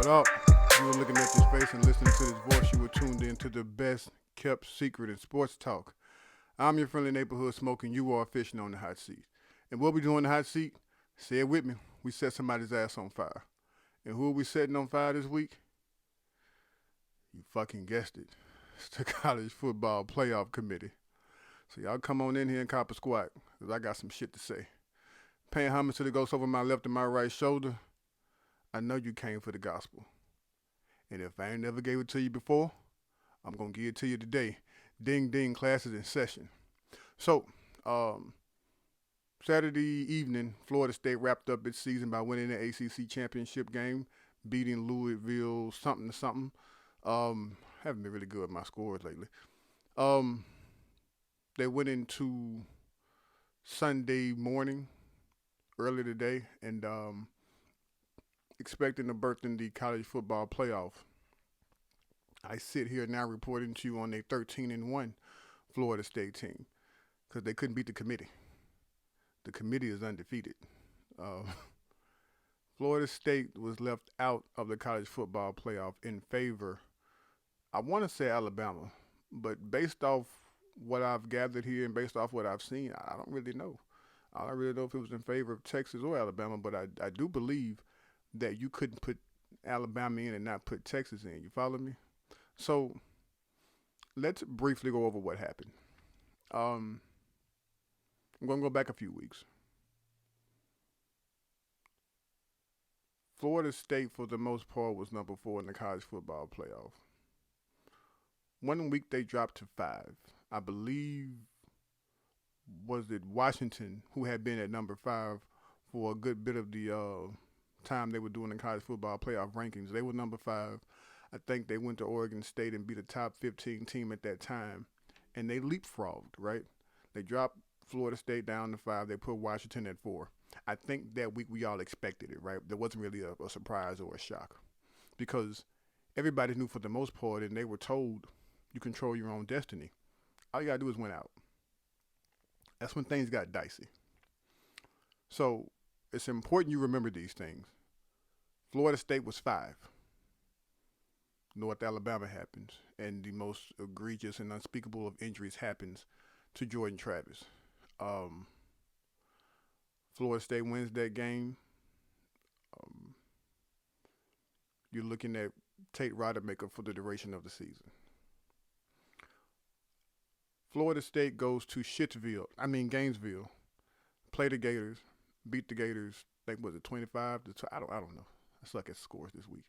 What up? You were looking at this face and listening to this voice. You were tuned in to the best kept secret in sports talk. I'm your friendly neighborhood smoking. You are fishing on the hot seat. And what we do on the hot seat? Say it with me. We set somebody's ass on fire. And who are we setting on fire this week? You fucking guessed it. It's the college football playoff committee. So y'all come on in here and cop a squat, because I got some shit to say. Paying homage to the ghost over my left and my right shoulder. I know you came for the gospel. And if I ain't never gave it to you before, I'm going to give it to you today. Ding, ding, classes in session. So, Saturday evening, Florida State wrapped up its season by winning the ACC championship game, beating Louisville something to something. Haven't been really good at my scores lately. They went into Sunday morning, early today, and expecting to birth in the college football playoff. I sit here now reporting to you on a 13-1 Florida State team because they couldn't beat the committee. The committee is undefeated. Florida State was left out of the college football playoff in favor, I want to say Alabama, but based off what I've gathered here and based off what I've seen, I don't really know. I don't really know if it was in favor of Texas or Alabama, but I do believe that you couldn't put Alabama in and not put Texas in. You follow me? So let's briefly go over what happened. I'm going to go back a few weeks. Florida State, for the most part, was number 4 in the college football playoff. 1 week they dropped to 5. I believe, was it Washington, who had been at number 5 for a good bit of the time they were doing the college football playoff rankings. They were number 5. I think they went to Oregon State and beat a top 15 team at that time, and they leapfrogged, right? They dropped Florida State down to 5. They put Washington at 4. I think that week we all expected it, right? There wasn't really a surprise or a shock because everybody knew for the most part, and they were told you control your own destiny. All you got to do is win out. That's when things got dicey. So it's important you remember these things. Florida State was 5. North Alabama happens, and the most egregious and unspeakable of injuries happens to Jordan Travis. Florida State wins that game. You're looking at Tate Rodemaker for the duration of the season. Florida State goes to Gainesville, play the Gators, beat the Gators. I think was it 25 to 2? I don't know. I suck at scores this week.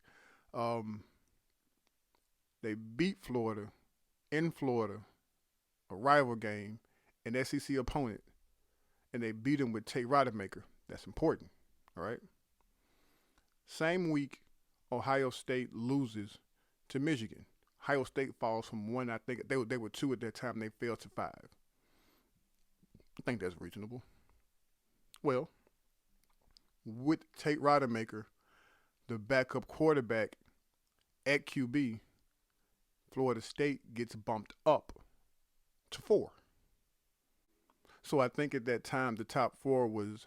They beat Florida in Florida, a rival game, an SEC opponent, and they beat them with Tate Rodemaker. That's important, all right? Same week, Ohio State loses to Michigan. Ohio State falls from 1, I think they were 2 at that time. They fell to 5. I think that's reasonable. Well, with Tate Rodemaker, the backup quarterback at QB, Florida State gets bumped up to 4. So I think at that time the top 4 was,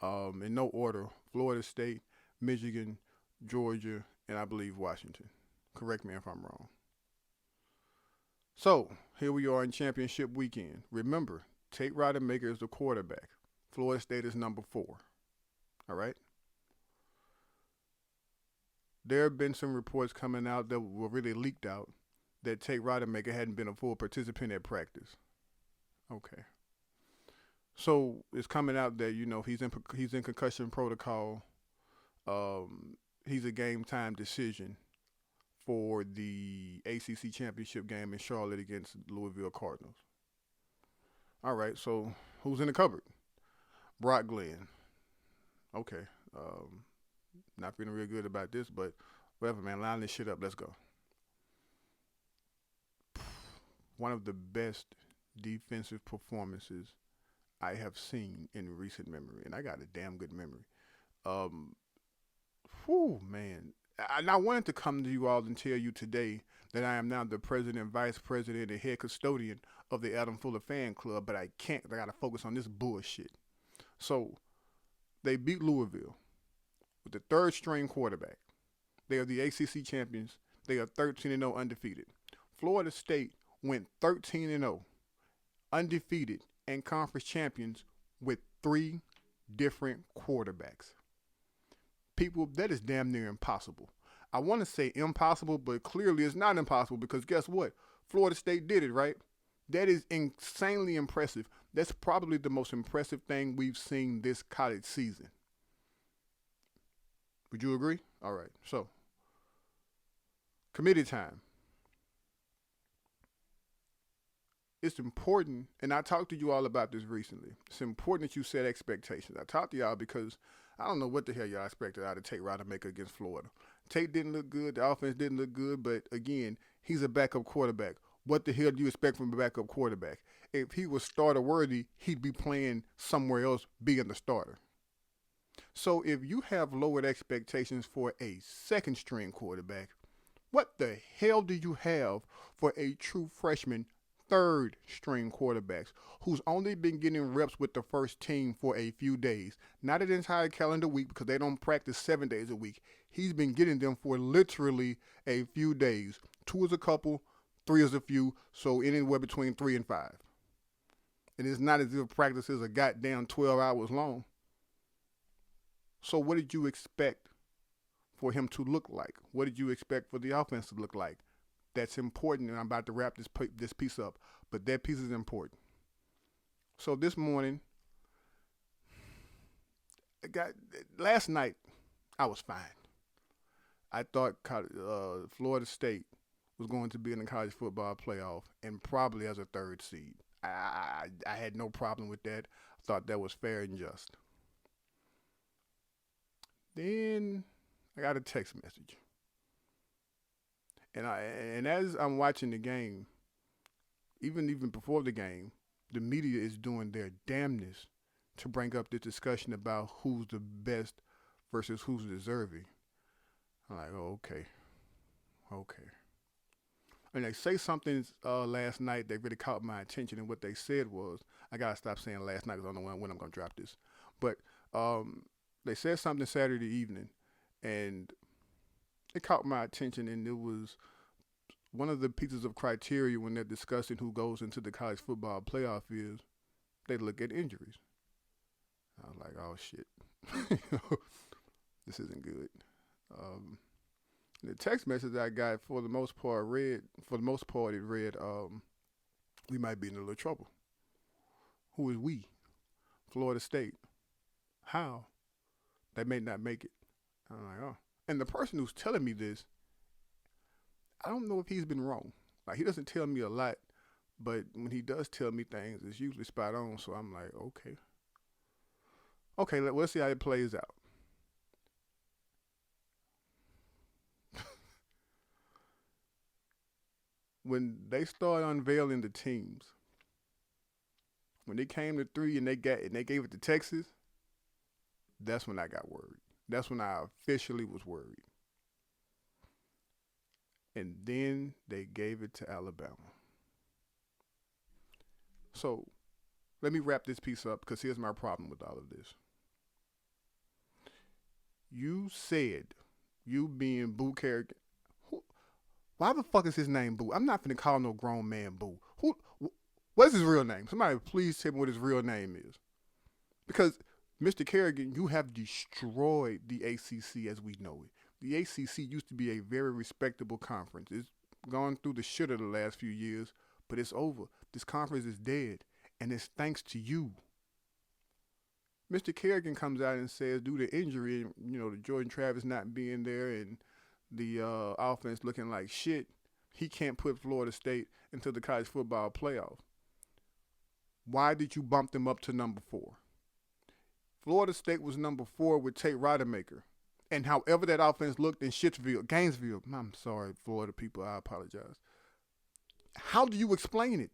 in no order, Florida State, Michigan, Georgia, and I believe Washington. Correct me if I'm wrong. So here we are in championship weekend. Remember, Tate Rodemaker is the quarterback. Florida State is number 4. All right? There have been some reports coming out that were really leaked out that Tate Rodemaker hadn't been a full participant at practice. Okay. So it's coming out that, he's in concussion protocol. He's a game time decision for the ACC championship game in Charlotte against Louisville Cardinals. All right, so who's in the cupboard? Brock Glenn. Okay. Not feeling real good about this, but whatever, man. Line this shit up. Let's go. One of the best defensive performances I have seen in recent memory, and I got a damn good memory. Man. And I wanted to come to you all and tell you today that I am now the president, vice president, and head custodian of the Adam Fuller Fan Club, but I can't. I got to focus on this bullshit. So they beat Louisville with the 3rd string quarterback. They are the ACC champions. They are 13-0 undefeated. Florida State went 13-0 undefeated and conference champions with 3 different quarterbacks. People, that is damn near impossible. I want to say impossible, but clearly it's not impossible because guess what? Florida State did it, right? That is insanely impressive. That's probably the most impressive thing we've seen this college season. Would you agree? All right. So, committee time. It's important, and I talked to you all about this recently. It's important that you set expectations. I talked to y'all because I don't know what the hell y'all expected out of Tate Rodemaker against Florida. Tate didn't look good. The offense didn't look good, but again, he's a backup quarterback. What the hell do you expect from a backup quarterback? If he was starter worthy, he'd be playing somewhere else, being the starter. So if you have lowered expectations for a second string quarterback, what the hell do you have for a true freshman third string quarterbacks who's only been getting reps with the first team for a few days? Not an entire calendar week because they don't practice 7 days a week. He's been getting them for literally a few days. 2 is a couple, 3 is a few, so anywhere between 3 and 5. And it's not as if practices are goddamn 12 hours long. So what did you expect for him to look like? What did you expect for the offense to look like? That's important, and I'm about to wrap this piece up, but that piece is important. So this morning, last night, I was fine. I thought Florida State was going to be in the college football playoff and probably as a 3rd seed. I had no problem with that. I thought that was fair and just. Then I got a text message. And as I'm watching the game, even before the game, the media is doing their damnness to bring up this discussion about who's the best versus who's deserving. I'm like, oh, okay. And they say something last night that really caught my attention, and what they said was, I gotta stop saying last night because I don't know when I'm gonna drop this. But they said something Saturday evening, and it caught my attention, and it was one of the pieces of criteria when they're discussing who goes into the college football playoff is they look at injuries. I was like, oh shit, this isn't good. The text message I got for the most part it read, we might be in a little trouble. Who is we? Florida State. How? They may not make it. I'm like, oh. And the person who's telling me this, I don't know if he's been wrong. Like, he doesn't tell me a lot, but when he does tell me things, it's usually spot on. So I'm like, okay. Okay, let's see how it plays out. When they started unveiling the teams, when they came to 3 and they gave it to Texas, that's when I got worried. That's when I officially was worried. And then they gave it to Alabama. So let me wrap this piece up because here's my problem with all of this. You said, you being Boo Kerrigan, why the fuck is his name Boo? I'm not finna call no grown man Boo. What's his real name? Somebody please tell me what his real name is. Because, Mr. Kerrigan, you have destroyed the ACC as we know it. The ACC used to be a very respectable conference. It's gone through the shit of the last few years, but it's over. This conference is dead, and it's thanks to you. Mr. Kerrigan comes out and says due to injury, the Jordan Travis not being there and the offense looking like shit, he can't put Florida State into the college football playoff. Why did you bump them up to number 4? Florida State was number 4 with Tate Rodemaker. And however that offense looked in Gainesville, I'm sorry, Florida people, I apologize. How do you explain it?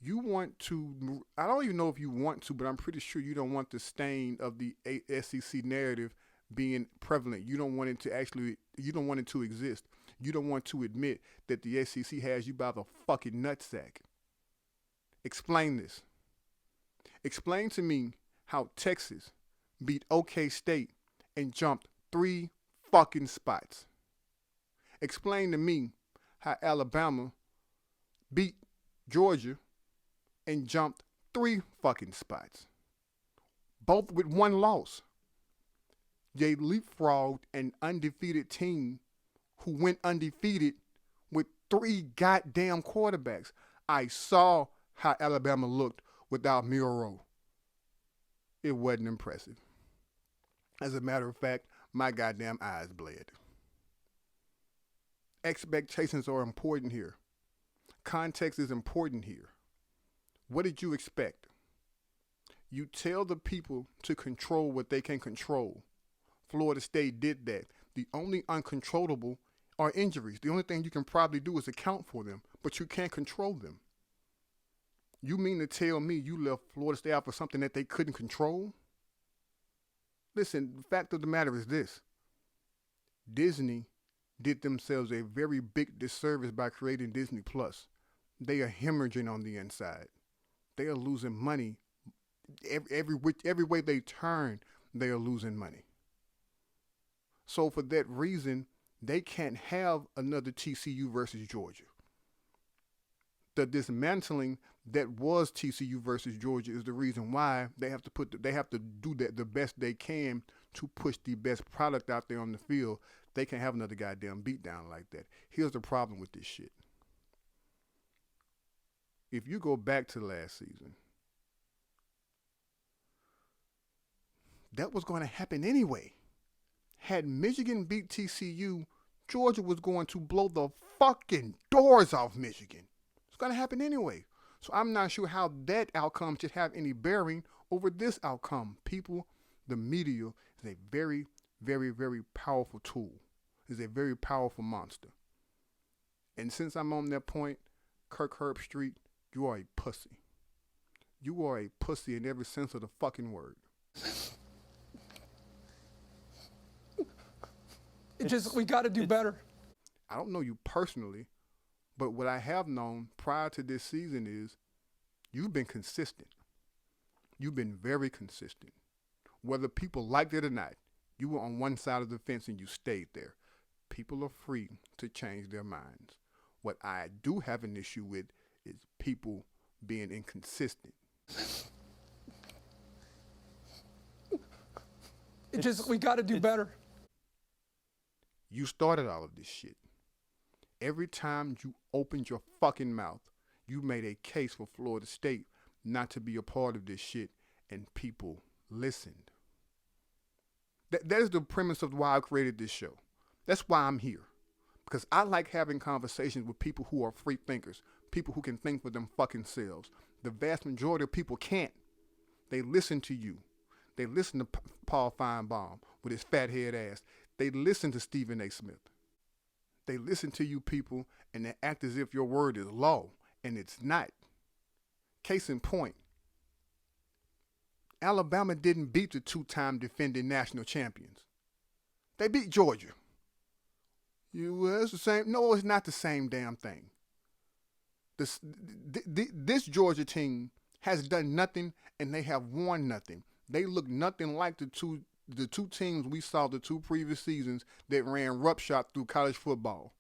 You want to, I don't even know if you want to, but I'm pretty sure you don't want the stain of the SEC narrative being prevalent. You don't want it to exist. You don't want to admit that the SEC has you by the fucking nutsack. Explain this. Explain to me how Texas beat OK State and jumped 3 fucking spots. Explain to me how Alabama beat Georgia and jumped 3 fucking spots, both with 1 loss. They leapfrogged an undefeated team who went undefeated with 3 goddamn quarterbacks. I saw how Alabama looked without Miro. It wasn't impressive. As a matter of fact, my goddamn eyes bled. Expectations are important here. Context is important here. What did you expect? You tell the people to control what they can control. Florida State did that. The only uncontrollable are injuries. The only thing you can probably do is account for them, but you can't control them. You mean to tell me you left Florida State out for something that they couldn't control? Listen, the fact of the matter is this. Disney did themselves a very big disservice by creating Disney Plus. They are hemorrhaging on the inside. They are losing money. Every way they turn, they are losing money. So for that reason, they can't have another TCU versus Georgia. The dismantling that was TCU versus Georgia is the reason why they have to do that the best they can to push the best product out there on the field. They can't have another goddamn beatdown like that. Here's the problem with this shit. If you go back to last season, that was going to happen anyway. Had Michigan beat TCU, Georgia was going to blow the fucking doors off Michigan. It's going to happen anyway. So I'm not sure how that outcome should have any bearing over this outcome. People, the media is a very, very, very powerful tool. It's a very powerful monster. And since I'm on that point, Kirk Herbstreit, you are a pussy. You are a pussy in every sense of the fucking word. We got to do better. I don't know you personally, but what I have known prior to this season is you've been consistent. You've been very consistent. Whether people liked it or not, you were on one side of the fence and you stayed there. People are free to change their minds. What I do have an issue with is people being inconsistent. We got to do better. You started all of this shit. Every time you opened your fucking mouth, you made a case for Florida State not to be a part of this shit, and people listened. That is the premise of why I created this show. That's why I'm here. Because I like having conversations with people who are free thinkers, people who can think for them fucking selves. The vast majority of people can't. They listen to you. They listen to Paul Feinbaum with his fat head ass. They listen to Stephen A. Smith. They listen to you people and they act as if your word is law, and it's not. Case in point, Alabama didn't beat the 2-time defending national champions. They beat Georgia. It's the same. No, it's not the same damn thing. This Georgia team has done nothing, and they have won nothing. They look nothing like the two teams we saw the 2 previous seasons that ran roughshod through college football.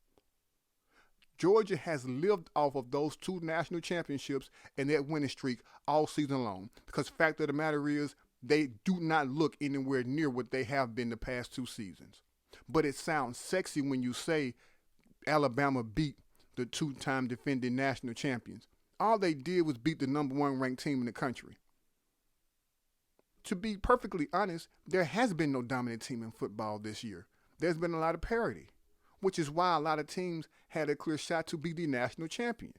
Georgia has lived off of those 2 national championships and that winning streak all season long. Because the fact of the matter is, they do not look anywhere near what they have been the past 2 seasons. But it sounds sexy when you say Alabama beat the 2-time defending national champions. All they did was beat the number 1 ranked team in the country. To be perfectly honest, there has been no dominant team in football this year. There's been a lot of parity, which is why a lot of teams had a clear shot to be the national champion.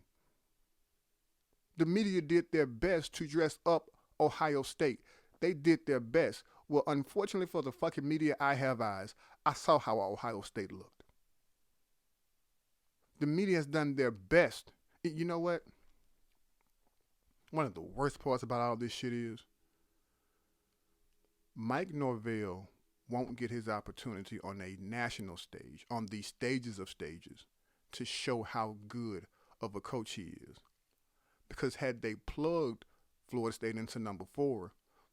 The media did their best to dress up Ohio State. They did their best. Well, unfortunately for the fucking media, I have eyes. I saw how Ohio State looked. The media has done their best. You know what? One of the worst parts about all this shit is Mike Norvell won't get his opportunity on a national stage, on the stages of stages, to show how good of a coach he is. Because had they plugged Florida State into number 4,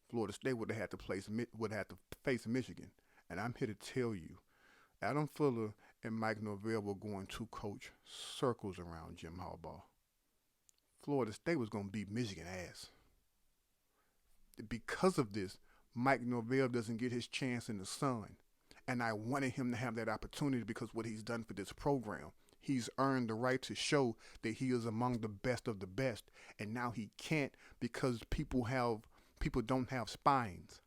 Florida State would have had to face Michigan. And I'm here to tell you, Adam Fuller and Mike Norvell were going to coach circles around Jim Harbaugh. Florida State was going to beat Michigan ass. Because of this, Mike Norvell doesn't get his chance in the sun. And I wanted him to have that opportunity because what he's done for this program. He's earned the right to show that he is among the best of the best. And now he can't because people don't have spines.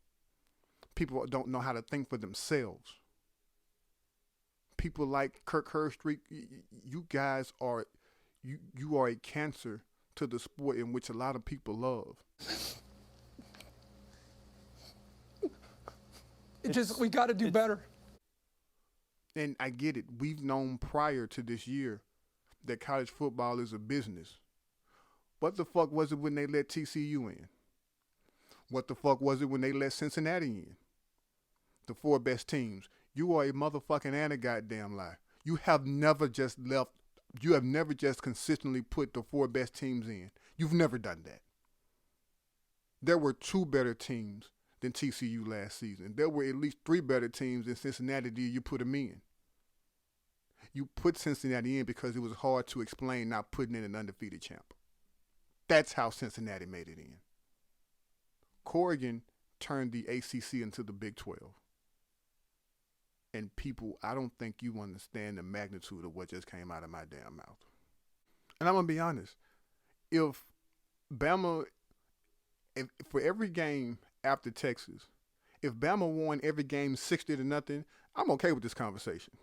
People don't know how to think for themselves. People like Kirk Herbstreit, you guys are you are a cancer to the sport in which a lot of people love. We got to do better. And I get it. We've known prior to this year that college football is a business. What the fuck was it when they let TCU in? What the fuck was it when they let Cincinnati in? The 4 best teams. You are a motherfucking and a goddamn lie. You have never just consistently put the 4 best teams in. You've never done that. There were 2 better teams than TCU last season. There were at least 3 better teams than Cincinnati did. You put them in. You put Cincinnati in because it was hard to explain not putting in an undefeated champ. That's how Cincinnati made it in. Corrigan turned the ACC into the Big 12. And people, I don't think you understand the magnitude of what just came out of my damn mouth. And I'm going to be honest. If Bama, for every game after Texas, if Bama won every game 60-0, I'm okay with this conversation.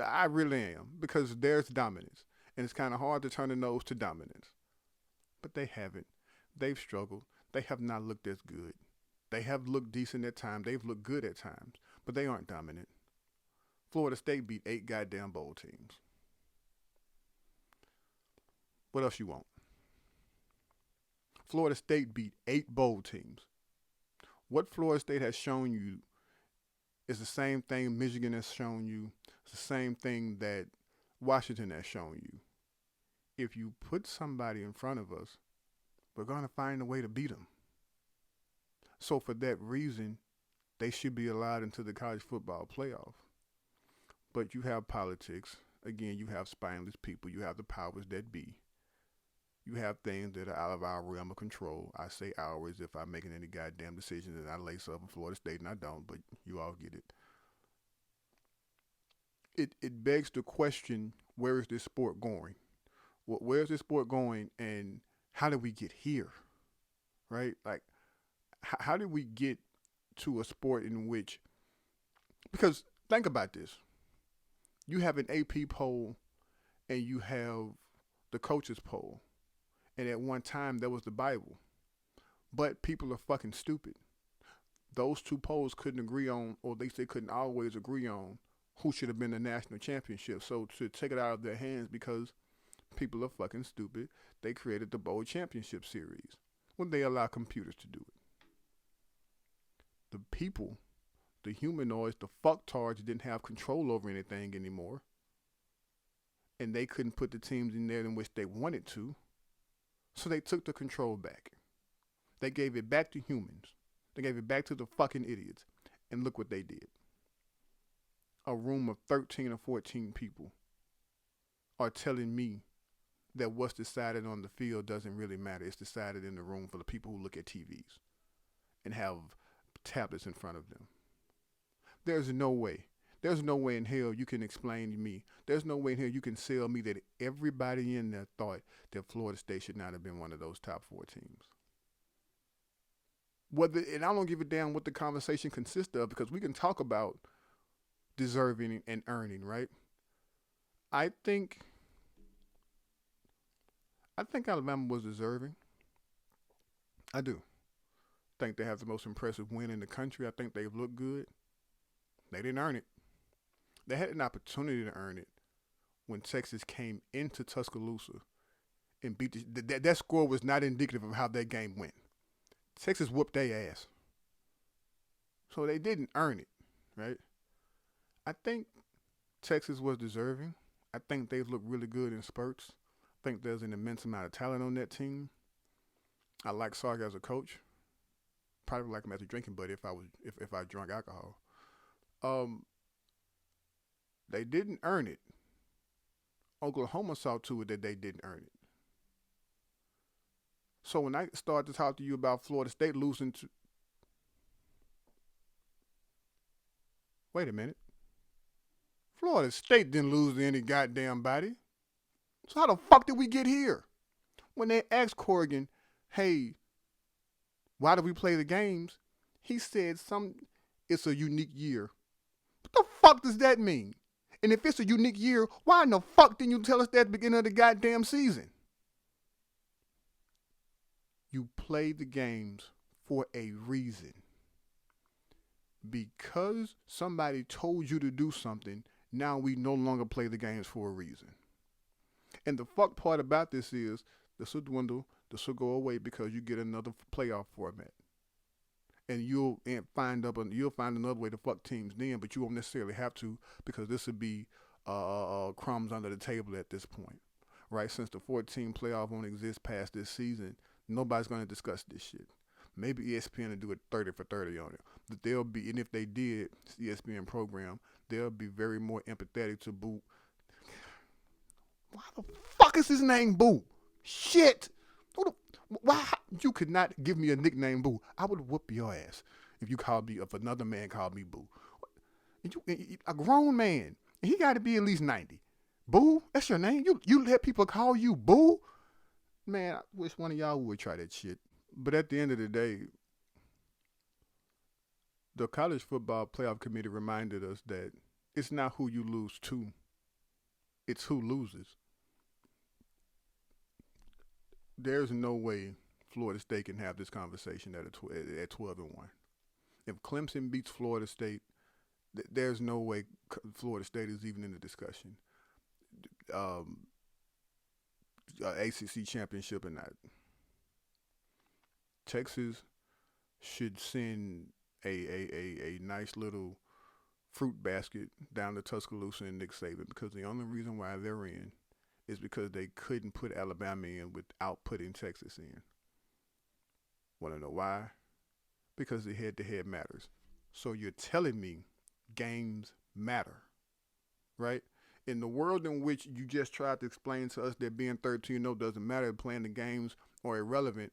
I really am, because there's dominance. And it's kind of hard to turn a nose to dominance. But they haven't. They've struggled. They have not looked as good. They have looked decent at times. They've looked good at times. But they aren't dominant. Florida State beat 8 goddamn bowl teams. What else you want? Florida State beat 8 bowl teams. What Florida State has shown you is the same thing Michigan has shown you. It's the same thing that Washington has shown you. If you put somebody in front of us, we're going to find a way to beat them. So for that reason, they should be allowed into the college football playoff. But you have politics. Again, you have spineless people. You have the powers that be. You have things that are out of our realm of control. I say ours if I'm making any goddamn decisions and I lace up in Florida State, and I don't, but you all get it. It begs the question, where is this sport going? Where is this sport going, and how did we get here? Right? Like, how did we get to a sport in which, because think about this. You have an AP poll and you have the coaches poll. And at one time, there was the Bible. But people are fucking stupid. Those 2 polls couldn't agree on, or they couldn't always agree on, who should have been the national championship. So to take it out of their hands because people are fucking stupid, they created the Bowl Championship Series when they allow computers to do it. The people, the humanoids, the fucktards didn't have control over anything anymore. And they couldn't put the teams in there in which they wanted to. So they took the control back. They gave it back to humans. They gave it back to the fucking idiots. And look what they did. A room of 13 or 14 people are telling me that what's decided on the field doesn't really matter. It's decided in the room for the people who look at TVs and have tablets in front of them. There's no way in hell you can explain to me. There's no way in hell you can sell me that everybody in there thought that Florida State should not have been one of those top 4 teams. And I don't give a damn what the conversation consists of, because we can talk about deserving and earning, right? I think Alabama was deserving. I do. I think they have the most impressive win in the country. I think they've looked good. They didn't earn it. They had an opportunity to earn it when Texas came into Tuscaloosa and beat that score was not indicative of how that game went. Texas whooped their ass. So they didn't earn it, right? I think Texas was deserving. I think they've looked really good in spurts. I think there's an immense amount of talent on that team. I like Sark as a coach. Probably like him as a drinking buddy if I drank alcohol. Um, they didn't earn it. Oklahoma saw to it that they didn't earn it. So when I start to talk to you about Florida State losing to, wait a minute, Florida State didn't lose to any goddamn body. So how the fuck did we get here? When they asked Corrigan, hey, why do we play the games? He said it's a unique year. What the fuck does that mean? And if it's a unique year, why in the fuck didn't you tell us that at the beginning of the goddamn season? You play the games for a reason. Because somebody told you to do something, now we no longer play the games for a reason. And the fuck part about this is this will dwindle, this will go away because you get another playoff format. And you'll find another way to fuck teams then, but you won't necessarily have to because this would be crumbs under the table at this point, right? Since the 14 playoff won't exist past this season, nobody's going to discuss this shit. Maybe ESPN will do it 30 for 30 on it, but they'll be, and if they did, ESPN program, they'll be very more empathetic to Boo. Why the fuck is his name Boo? Shit. Why you could not give me a nickname Boo? I would whoop your ass if another man called me Boo. A grown man, he got to be at least 90. Boo, that's your name. You let people call you Boo, man. I wish one of y'all would try that shit. But at the end of the day, the college football playoff committee reminded us that it's not who you lose to, it's who loses. There's no way Florida State can have this conversation at 12-1. If Clemson beats Florida State, there's no way Florida State is even in the discussion. ACC championship or not. Texas should send a nice little fruit basket down to Tuscaloosa and Nick Saban because the only reason why they're in is because they couldn't put Alabama in without putting Texas in. Want to know why? Because the head-to-head matters. So you're telling me games matter, right? In the world in which you just tried to explain to us that being 13-0 doesn't matter, playing the games are irrelevant,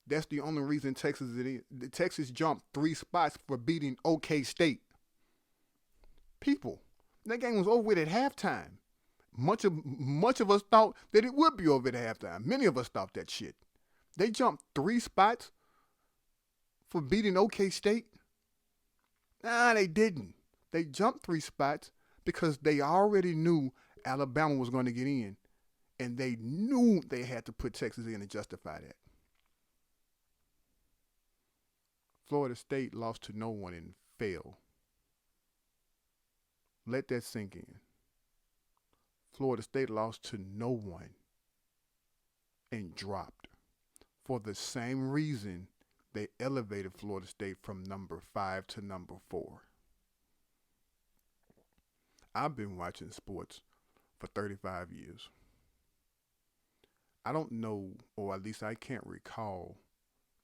that's the only reason Texas jumped 3 spots for beating OK State. People, that game was over with at halftime. Much of us thought that it would be over at halftime. Many of us thought that shit. They jumped 3 spots for beating OK State. Nah, they didn't. They jumped 3 spots because they already knew Alabama was going to get in, and they knew they had to put Texas in to justify that. Florida State lost to no one and failed. Let that sink in. Florida State lost to no one and dropped. For the same reason, they elevated Florida State from number 5 to number 4. I've been watching sports for 35 years. I don't know, or at least I can't recall,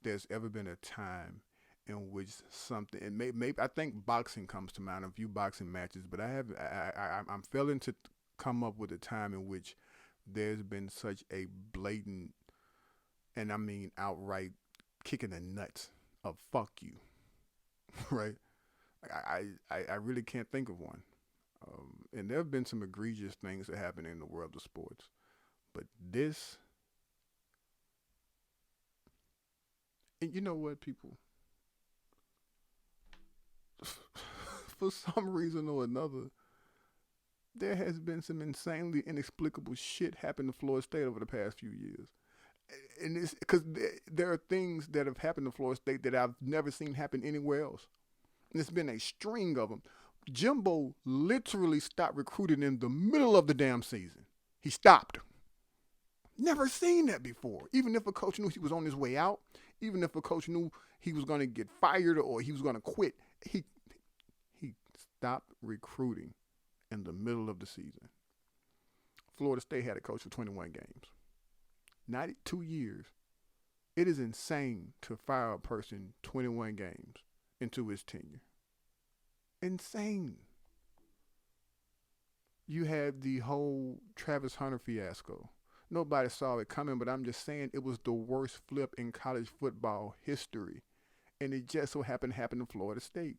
there's ever been a time in which something, and maybe I think boxing comes to mind, a few boxing matches, but I'm failing to come up with a time in which there's been such a blatant, and I mean outright kicking the nuts of fuck you, right? I really can't think of one. And there have been some egregious things that happen in the world of sports, but this, and you know what, people, for some reason or another, there has been some insanely inexplicable shit happen to Florida State over the past few years. And it's because there are things that have happened to Florida State that I've never seen happen anywhere else. And it's been a string of them. Jimbo literally stopped recruiting in the middle of the damn season. He stopped. Never seen that before. Even if a coach knew he was on his way out, even if a coach knew he was going to get fired or he was going to quit, he stopped recruiting in the middle of the season. Florida State had a coach for 21 games. Not 2 years. It is insane to fire a person 21 games into his tenure. Insane. You had the whole Travis Hunter fiasco. Nobody saw it coming, but I'm just saying it was the worst flip in college football history. And it just so happened to happen in Florida State.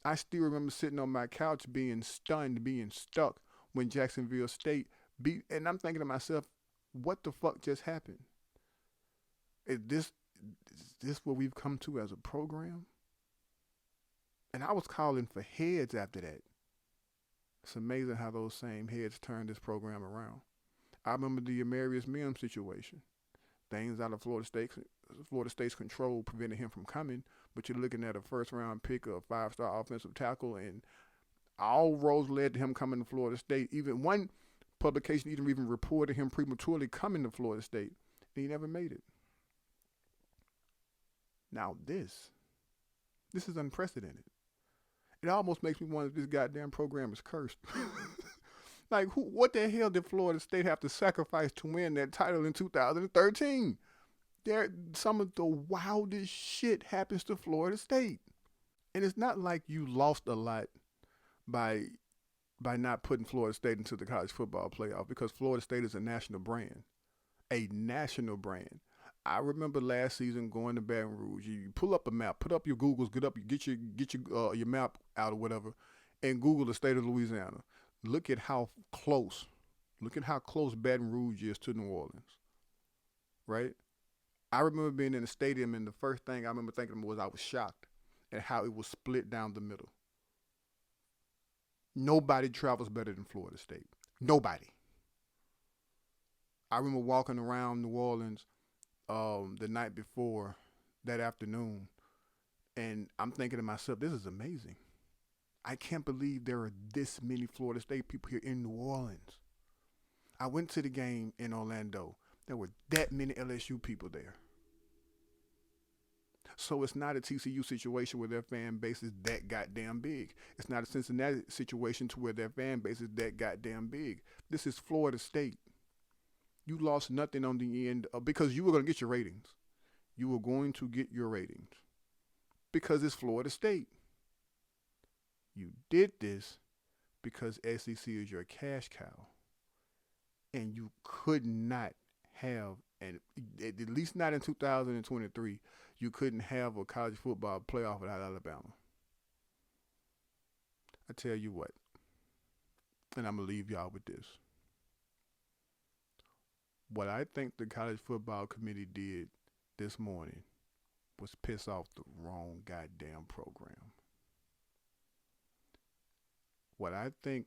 I still remember sitting on my couch being stunned, being stuck when Jacksonville State beat. And I'm thinking to myself, what the fuck just happened? Is this what we've come to as a program? And I was calling for heads after that. It's amazing how those same heads turned this program around. I remember the Amarius Mims situation. Things out of Florida State's control prevented him from coming, but you're looking at a first-round pick, a five-star offensive tackle, and all roads led to him coming to Florida State. Even one publication even reported him prematurely coming to Florida State, and he never made it. Now this is unprecedented. It almost makes me wonder if this goddamn program is cursed. Like, what the hell did Florida State have to sacrifice to win that title in 2013? Some of the wildest shit happens to Florida State. And it's not like you lost a lot by not putting Florida State into the college football playoff, because Florida State is a national brand. A national brand. I remember last season going to Baton Rouge. You pull up a map, put up your Googles, get your map out or whatever, and Google the state of Louisiana. Look at how close Baton Rouge is to New Orleans, right? I remember being in the stadium, and the first thing I remember thinking was I was shocked at how it was split down the middle. Nobody travels better than Florida State. Nobody. I remember walking around New Orleans the night before, that afternoon, and I'm thinking to myself, this is amazing. I can't believe there are this many Florida State people here in New Orleans. I went to the game in Orlando. There were that many LSU people there. So it's not a TCU situation where their fan base is that goddamn big. It's not a Cincinnati situation to where their fan base is that goddamn big. This is Florida State. You lost nothing on the end because you were going to get your ratings. You were going to get your ratings because it's Florida State. You did this because SEC is your cash cow. And you could not have, and at least not in 2023, you couldn't have a college football playoff without Alabama. I tell you what, and I'm going to leave y'all with this. What I think the college football committee did this morning was piss off the wrong goddamn program. What I think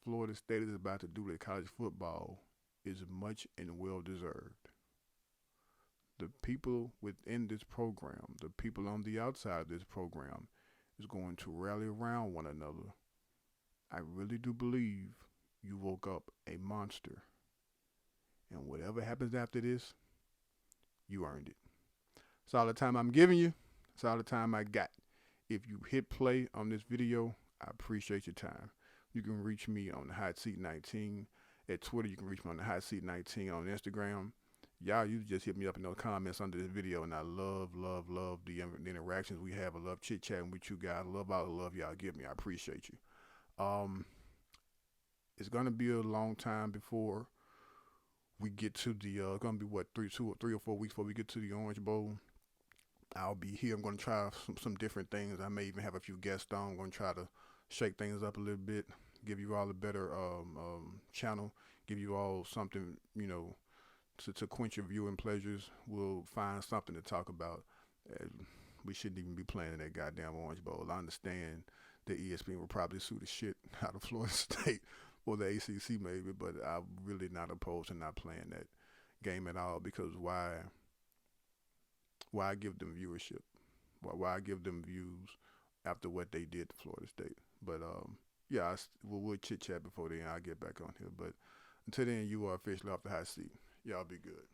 Florida State is about to do to college football is much and well deserved. The people within this program, the people on the outside of this program, is going to rally around one another. I really do believe you woke up a monster. And whatever happens after this, you earned it. That's all the time I'm giving you. That's all the time I got. If you hit play on this video, I appreciate your time. You can reach me on the Hot Seat 19 at Twitter. You can reach me on the Hot Seat 19 on Instagram. Y'all, you just hit me up in those comments under this video, and I love the interactions we have. I love chit-chatting with you guys. I love all the love y'all give me. I appreciate you. It's going to be a long time before we get to the, going to be 3 or 4 weeks before we get to the Orange Bowl. I'll be here. I'm going to try some different things. I may even have a few guests on. I'm going to try to shake things up a little bit, give you all a better channel, give you all something, to quench your viewing pleasures. We'll find something to talk about. We shouldn't even be playing in that goddamn Orange Bowl. I understand that ESPN will probably sue the shit out of Florida State or the ACC maybe, but I'm really not opposed to not playing that game at all, because why give them viewership? Why give them views after what they did to Florida State? But yeah, we'll chit chat before then. I'll get back on here. But until then, you are officially off the hot seat. Y'all be good.